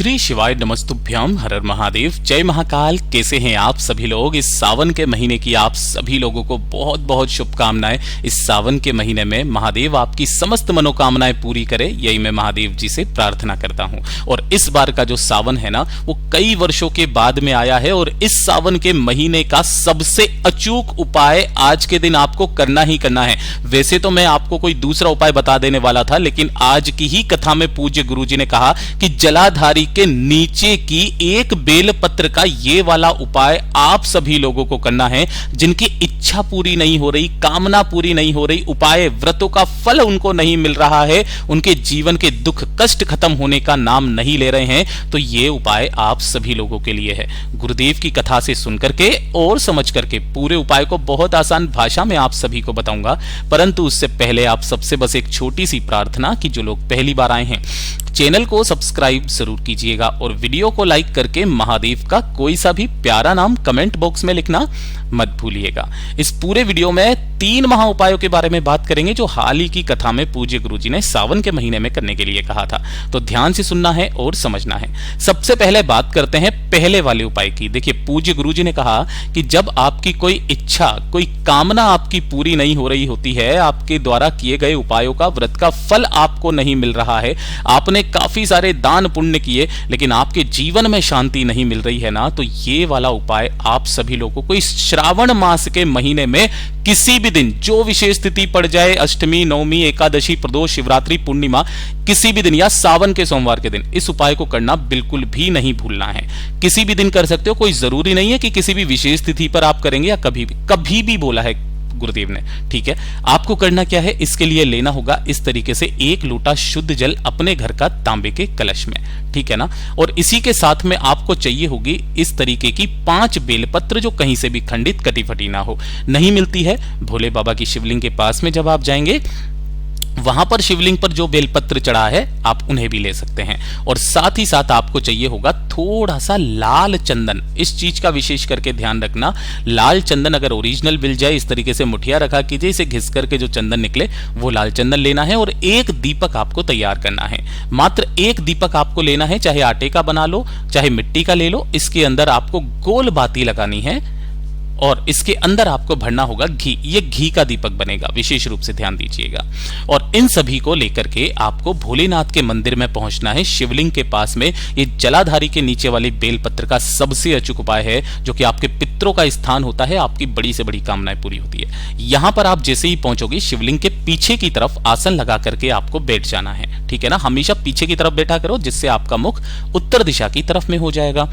श्री शिवाय नमस्तुभ्यम, हर हर महादेव, जय महाकाल। कैसे हैं आप सभी लोग? इस सावन के महीने की आप सभी लोगों को बहुत बहुत शुभकामनाएं। इस सावन के महीने में महादेव आपकी समस्त मनोकामनाएं पूरी करे, यही मैं महादेव जी से प्रार्थना करता हूं। और इस बार का जो सावन है ना, वो कई वर्षों के बाद में आया है और इस सावन के महीने का सबसे अचूक उपाय आज के दिन आपको करना ही करना है। वैसे तो मैं आपको कोई दूसरा उपाय बता देने वाला था, लेकिन आज की ही कथा में पूज्य गुरु जी ने कहा कि जलाधारी के नीचे की एक बेलपत्र का ये वाला उपाय आप सभी लोगों को करना है, जिनकी इच्छा पूरी नहीं हो रही, कामना पूरी नहीं हो रही, उपाय व्रतों का फल उनको नहीं मिल रहा है, उनके जीवन के दुख कष्ट खत्म होने का नाम नहीं ले रहे हैं, तो ये उपाय आप सभी लोगों के लिए है। गुरुदेव की कथा से सुन करके और समझ करके पूरे उपाय को बहुत आसान भाषा में आप सभी को बताऊंगा, परंतु उससे पहले आप सबसे बस एक छोटी सी प्रार्थना कि जो लोग पहली बार आए हैं चैनल को सब्सक्राइब जरूर कीजिएगा और वीडियो को लाइक करके महादेव का कोई सा भी प्यारा नाम कमेंट बॉक्स में लिखना मत भूलिएगा। इस पूरे वीडियो में 3 महा उपायों के बारे में बात करेंगे जो हाल ही की कथा में पूज्य गुरुजी ने सावन के महीने में करने के लिए कहा था, तो ध्यान से सुनना है और समझना है। सबसे पहले बात करते हैं पहले वाले उपाय की। देखिए, पूज्य गुरुजी ने कहा कि जब आपकी कोई इच्छा, कोई कामना आपकी पूरी नहीं हो रही होती है, आपके द्वारा किए गए उपायों का, व्रत का फल आपको नहीं मिल रहा है, आपने काफी सारे दान पुण्य किए लेकिन आपके जीवन में शांति नहीं मिल रही है ना, तो ये वाला उपाय आप सभी लोगों को इस श्रावण मास के महीने में किसी भी दिन, जो विशेष तिथि पड़ जाए, अष्टमी, नवमी, एकादशी, प्रदोष, शिवरात्रि, पूर्णिमा, किसी भी दिन या सावन के सोमवार के दिन इस उपाय को करना बिल्कुल भी नहीं भूलना है। किसी भी दिन कर सकते हो, कोई जरूरी नहीं है कि किसी भी विशेष तिथि पर आप करेंगे या कभी भी बोला है गुरुदेव ने, ठीक है। आपको करना क्या है, इसके लिए लेना होगा इस तरीके से 1 लोटा शुद्ध जल अपने घर का तांबे के कलश में, ठीक है ना। और इसी के साथ में आपको चाहिए होगी इस तरीके की 5 बेलपत्र जो कहीं से भी खंडित कटी फटी ना हो। नहीं मिलती है, भोले बाबा की शिवलिंग के पास में जब आप जाएंगे वहां पर शिवलिंग पर जो बेलपत्र चढ़ा है आप उन्हें भी ले सकते हैं। और साथ ही साथ आपको चाहिए होगा थोड़ा सा लाल चंदन। इस चीज का विशेष करके ध्यान रखना, लाल चंदन अगर ओरिजिनल मिल जाए, इस तरीके से मुठिया रखा कीजिए, इसे घिस करके जो चंदन निकले वो लाल चंदन लेना है। और 1 दीपक आपको तैयार करना है, मात्र 1 दीपक आपको लेना है, चाहे आटे का बना लो चाहे मिट्टी का ले लो। इसके अंदर आपको गोल बाती लगानी है और इसके अंदर आपको भरना होगा घी। ये घी का दीपक बनेगा, विशेष रूप से ध्यान दीजिएगा। और इन सभी को लेकर के आपको भोलेनाथ के मंदिर में पहुंचना है, शिवलिंग के पास में। ये जलाधारी के नीचे वाली बेलपत्र का सबसे अचूक उपाय है, जो कि आपके पितरों का स्थान होता है, आपकी बड़ी से बड़ी कामनाएं पूरी होती है। यहां पर आप जैसे ही पहुंचोगे, शिवलिंग के पीछे की तरफ आसन लगा करके आपको बैठ जाना है, ठीक है ना। हमेशा पीछे की तरफ बैठा करो, जिससे आपका मुख उत्तर दिशा की तरफ में हो जाएगा।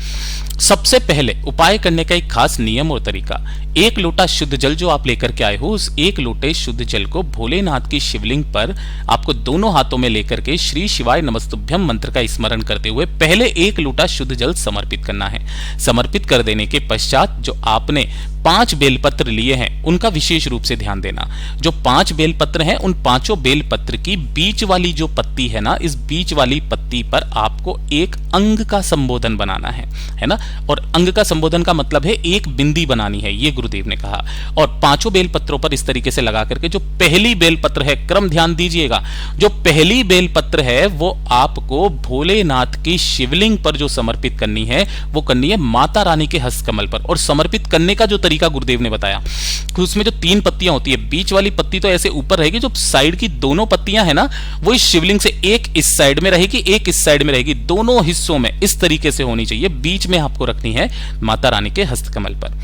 सबसे पहले उपाय करने का एक खास नियम और तरीका, 1 लोटा शुद्ध जल जो आप लेकर के आए हो, उस 1 लोटे शुद्ध जल को भोलेनाथ की शिवलिंग पर आपको दोनों हाथों में लेकर के श्री शिवाय नमस्तुभ्यम मंत्र का स्मरण करते हुए पहले 1 लोटा शुद्ध जल समर्पित करना है। समर्पित कर देने के पश्चात जो आपने 5 बेलपत्र लिए हैं उनका विशेष रूप से ध्यान देना। जो 5 बेलपत्र हैं, उन 5 बेलपत्र की बीच वाली जो पत्ती है ना, इस बीच वाली पत्ती पर आपको एक अंग का संबोधन बनाना है ना। और अंग का संबोधन का मतलब है एक बिंदी बनानी है, ये गुरुदेव ने कहा। और 5 बेलपत्रों पर इस तरीके से लगा करके जो पहली बेलपत्र है, क्रम ध्यान दीजिएगा, जो पहली बेलपत्र है वो आपको भोलेनाथ की शिवलिंग पर जो समर्पित करनी है, वो करनी है माता रानी के हस्तकमल पर। और समर्पित करने का जो तरीका गुरुदेव ने बताया, उसमें जो 3 पत्तियां होती है, बीच वाली पत्ती तो ऐसे ऊपर रहेगी, जो साइड की दोनों पत्तियां है ना, वो इस शिवलिंग से एक इस साइड में रहेगी, एक इस साइड में रहेगी, दोनों हिस्सों में इस तरीके से होनी चाहिए। बीच में आपको रखनी है माता रानी के हस्तकमल पर।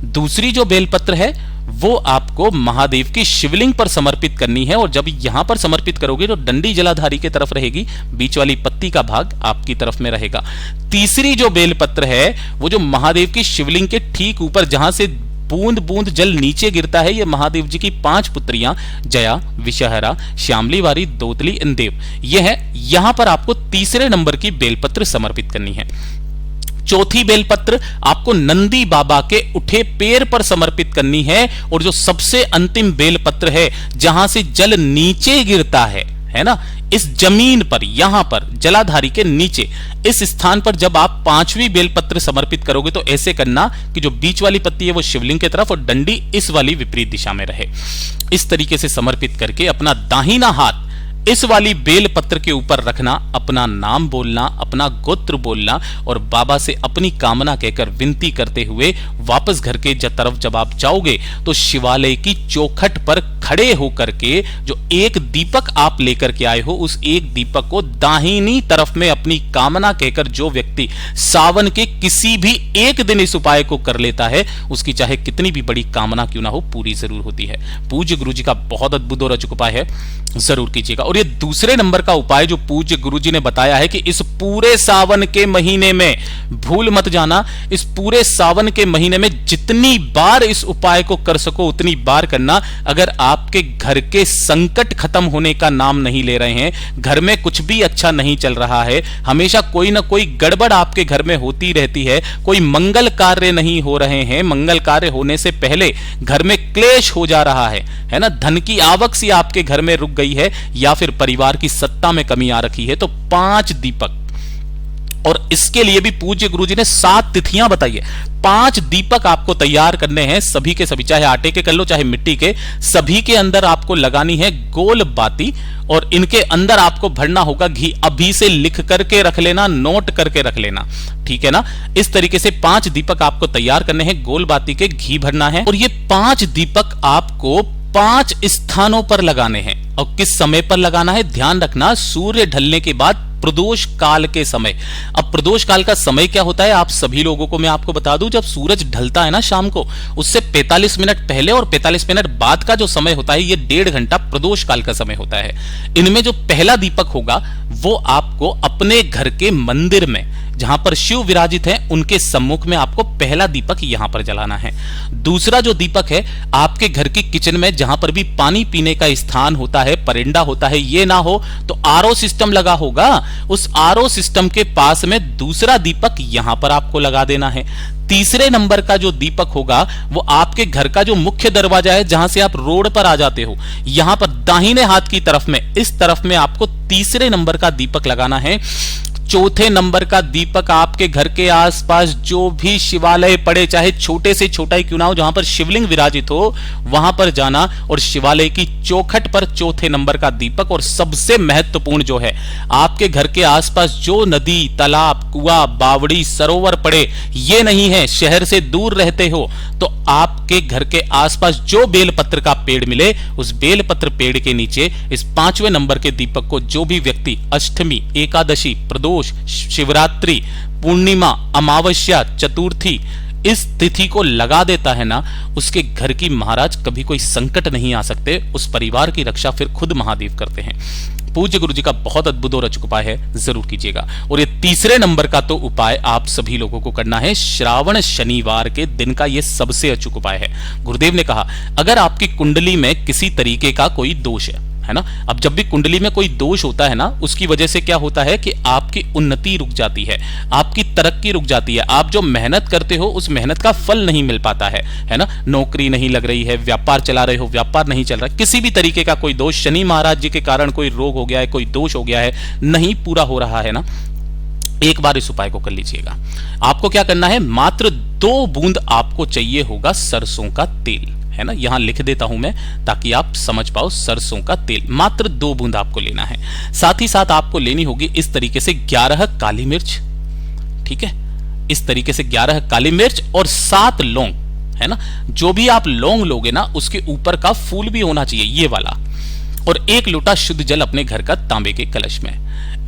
दूसरी जो बेलपत्र है वो आपको महादेव की शिवलिंग पर समर्पित करनी है। और जब यहां पर समर्पित करोगे तो डंडी जलाधारी की तरफ रहेगी, बीच वाली पत्ती का भाग आपकी तरफ में रहेगा। तीसरी जो बेलपत्र है वो जो महादेव की शिवलिंग के ठीक ऊपर, जहां से बूंद बूंद जल नीचे गिरता है, ये महादेव जी की 5 पुत्रियां जया, विषहरा, श्यामली वारी, दोतली, इंदेव, ये है। यहां पर आपको तीसरे नंबर की बेलपत्र समर्पित करनी है। चौथी बेलपत्र आपको नंदी बाबा के उठे पैर पर समर्पित करनी है। और जो सबसे अंतिम बेलपत्र है, जहां से जल नीचे गिरता है ना, इस जमीन पर, यहां पर जलाधारी के नीचे, इस स्थान पर जब आप 5वीं बेलपत्र समर्पित करोगे तो ऐसे करना कि जो बीच वाली पत्ती है वो शिवलिंग की तरफ और डंडी इस वाली विपरीत दिशा में रहे। इस तरीके से समर्पित करके अपना दाहिना हाथ इस वाली बेल पत्र के ऊपर रखना, अपना नाम बोलना, अपना गोत्र बोलना और बाबा से अपनी कामना कहकर विनती करते हुए वापस घर के तरफ जब आप जाओगे तो शिवालय की चौखट पर खड़े होकर के जो एक दीपक आप लेकर के आए हो, उस एक दीपक को दाहिनी तरफ में अपनी कामना कहकर जो व्यक्ति सावन के किसी भी एक दिन इस उपाय को कर लेता है, उसकी चाहे कितनी भी बड़ी कामना क्यों ना हो, पूरी जरूर होती है। पूज्य गुरु जी का बहुत अद्भुत और अचूक उपाय है, जरूर कीजिएगा। और ये दूसरे नंबर का उपाय जो पूज्य गुरु जी ने बताया है कि इस पूरे सावन के महीने में, भूल मत जाना, इस पूरे सावन के महीने में जितनी बार इस उपाय को कर सको उतनी बार करना। अगर आपके घर के संकट खत्म होने का नाम नहीं ले रहे हैं, घर में कुछ भी अच्छा नहीं चल रहा है, हमेशा कोई ना कोई गड़बड़ आपके घर में होती रहती है, कोई मंगल कार्य नहीं हो रहे हैं, मंगल कार्य होने से पहले घर में क्लेश हो जा रहा है ना, धन की आवक सी आपके घर में रुक गई है, या फिर परिवार की सत्ता में कमी आ रखी है, तो 5 दीपक, और इसके लिए भी पूज्य गुरुजी ने 7 तिथियां बताई है। 5 दीपक आपको तैयार करने हैं, सभी के सभी, चाहे आटे के कर लो चाहे मिट्टी के, सभी के अंदर आपको लगानी है गोल बाती और इनके अंदर आपको भरना होगा घी। अभी से लिख करके रख लेना, नोट करके रख लेना, ठीक है ना। इस तरीके से 5 दीपक आपको तैयार करने हैं, गोल बाती के घी भरना है, और ये 5 दीपक आपको 5 स्थानों पर लगाने हैं। और किस समय पर लगाना है, ध्यान रखना, सूर्य ढलने के बाद प्रदोष काल के समय। अब प्रदोष काल का समय क्या होता है, आप सभी लोगों को मैं आपको बता दूं, जब सूरज ढलता है ना शाम को, उससे 45 मिनट पहले और 45 मिनट बाद का जो समय होता है, ये 1.5 घंटा प्रदोष काल का समय होता है। इनमें जो पहला दीपक होगा वो आपको अपने घर के मंदिर में, जहां पर शिव विराजित हैं, उनके सम्मुख में आपको पहला दीपक यहां पर जलाना है। दूसरा जो दीपक है, आपके घर की किचन में जहां पर भी पानी पीने का स्थान होता है, परिंदा होता है, ये ना हो तो आरओ सिस्टम लगा होगा, उस आरओ सिस्टम के पास में दूसरा दीपक यहां पर आपको लगा देना है। तीसरे नंबर का जो दीपक होगा वो आपके घर का जो मुख्य दरवाजा है, जहां से आप रोड पर आ जाते हो, यहां पर दाहिने हाथ की तरफ में, इस तरफ में आपको तीसरे नंबर का दीपक लगाना है। चौथे नंबर का दीपक आपके घर के आसपास जो भी शिवालय पड़े, चाहे छोटे से छोटा ही क्यों ना हो, जहां पर शिवलिंग विराजित हो, वहां पर जाना और शिवालय की चौखट पर चौथे नंबर का दीपक। और सबसे महत्वपूर्ण जो है, आपके घर के आसपास जो नदी, तालाब, कुआं, बावड़ी, सरोवर पड़े, ये नहीं है, शहर से दूर रहते हो तो आपके घर के आसपास जो बेलपत्र का पेड़ मिले, उस बेलपत्र पेड़ के नीचे इस 5वें नंबर के दीपक को जो भी व्यक्ति अष्टमी, एकादशी, प्रदोष, शिवरात्रि, पूर्णिमा, अमावस्या, चतुर्थी, इस तिथि को लगा देता है ना, उसके घर की महाराज कभी कोई संकट नहीं आ सकते, उस परिवार की रक्षा फिर खुद महादेव करते हैं। पूज्य गुरु जी का बहुत अद्भुत और अचूक उपाय है, जरूर कीजिएगा। और ये तीसरे नंबर का तो उपाय आप सभी लोगों को करना है, श्रावण शनिवार के दिन का ये सबसे अचूक उपाय है। गुरुदेव ने कहा, अगर आपकी कुंडली में किसी तरीके का कोई दोष है ना, अब जब भी कुंडली में कोई दोष होता है ना, उसकी वजह से क्या होता है कि आपकी उन्नति रुक जाती है, आपकी तरक्की रुक जाती है, आप जो मेहनत करते हो उस मेहनत का फल नहीं मिल पाता है ना, नौकरी नहीं लग रही है, व्यापार चला रहे हो, व्यापार नहीं चल रहा, किसी भी तरीके का कोई दोष, शनि महाराज जी के कारण कोई रोग हो गया है, कोई दोष हो गया है, नहीं पूरा हो रहा है ना, एक बार इस उपाय को कर लीजिएगा। आपको क्या करना है, मात्र 2 बूंद आपको चाहिए होगा सरसों का तेल, है ना, यहां लिख देता हूं मैं ताकि आप समझ पाओ। सरसों का तेल मात्र 2 बूंद आपको लेना है। साथ ही साथ आपको लेनी होगी इस तरीके से 11 काली मिर्च, ठीक है, इस तरीके से 11 काली मिर्च और 7 लौंग, है ना, जो भी आप लौंग लोगे ना उसके ऊपर का फूल भी होना चाहिए, ये वाला, और 1 लोटा शुद्ध जल अपने घर का तांबे के कलश में।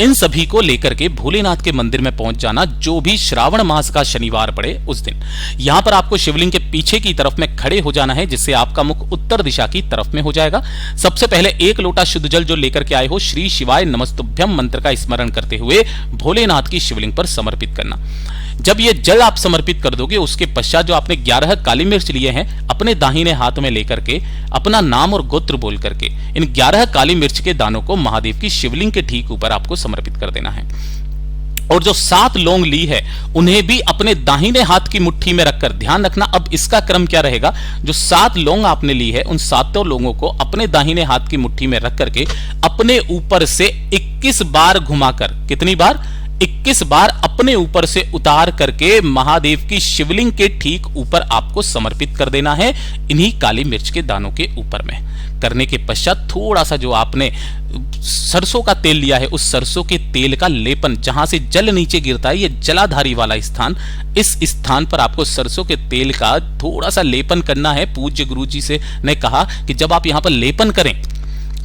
इन सभी को लेकर के भोलेनाथ के मंदिर में पहुंच जाना, जो भी श्रावण मास का शनिवार पड़े उस दिन। यहां पर आपको शिवलिंग के पीछे की तरफ में खड़े हो जाना है, जिससे आपका मुख उत्तर दिशा की तरफ में हो जाएगा। सबसे पहले 1 लोटा शुद्ध जल जो लेकर के आए हो, श्री शिवाय नमस्तुभ्यम मंत्र का स्मरण करते हुए भोलेनाथ की शिवलिंग पर समर्पित करना। जब ये जल आप समर्पित कर दोगे, उसके पश्चात जो आपने 11 काली मिर्च लिए हैं, अपने दाहिने हाथ में लेकर के अपना नाम और गोत्र बोल करके इन 11 काली मिर्च के दानों को महादेव की शिवलिंग के ठीक ऊपर आपको समर्पित कर देना है। और जो 7 लौंग ली है, उन्हें भी अपने दाहिने हाथ की मुट्ठी में रखकर, ध्यान रखना अब इसका क्रम क्या रहेगा, जो 7 लौंग आपने ली है, उन 7 लौंगों को अपने दाहिने हाथ की मुट्ठी में रख करके अपने ऊपर से 21 बार घुमाकर, कितनी बार, 21 बार अपने ऊपर से उतार करके महादेव की शिवलिंग के ठीक ऊपर आपको समर्पित कर देना है, इन्हीं काली मिर्च के दानों के ऊपर में। करने के पश्चात थोड़ा सा जो आपने सरसों का तेल लिया है, उस सरसों के तेल का लेपन, जहां से जल नीचे गिरता है, ये जलाधारी वाला स्थान, इस स्थान पर आपको सरसों के तेल का थोड़ा सा लेपन करना है। पूज्य गुरुजी से ने कहा कि जब आप यहां पर लेपन करें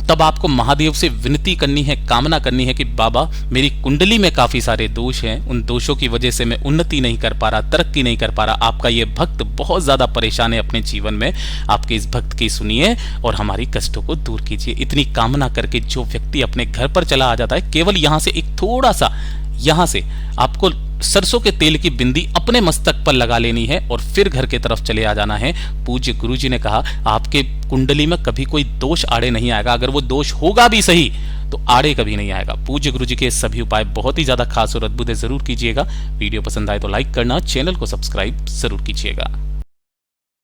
तब आपको महादेव से विनती करनी है, कामना करनी है कि बाबा मेरी कुंडली में काफी सारे दोष हैं, उन दोषों की वजह से मैं उन्नति नहीं कर पा रहा, तरक्की नहीं कर पा रहा। आपका ये भक्त बहुत ज्यादा परेशान है अपने जीवन में, आपके इस भक्त की सुनिए और हमारी कष्टों को दूर कीजिए। इतनी कामना करके जो व्यक्ति अपने घर पर चला आ जाता है, केवल यहां से एक थोड़ा सा, यहां से आपको सरसों के तेल की बिंदी अपने मस्तक पर लगा लेनी है और फिर घर के तरफ चले आ जाना है। पूज्य गुरुजी ने कहा आपके कुंडली में कभी कोई दोष आड़े नहीं आएगा, अगर वो दोष होगा भी सही तो आड़े कभी नहीं आएगा। पूज्य गुरुजी के सभी उपाय बहुत ही ज्यादा खास और अद्भुत है, जरूर कीजिएगा। वीडियो पसंद आए तो लाइक करना, चैनल को सब्सक्राइब जरूर कीजिएगा।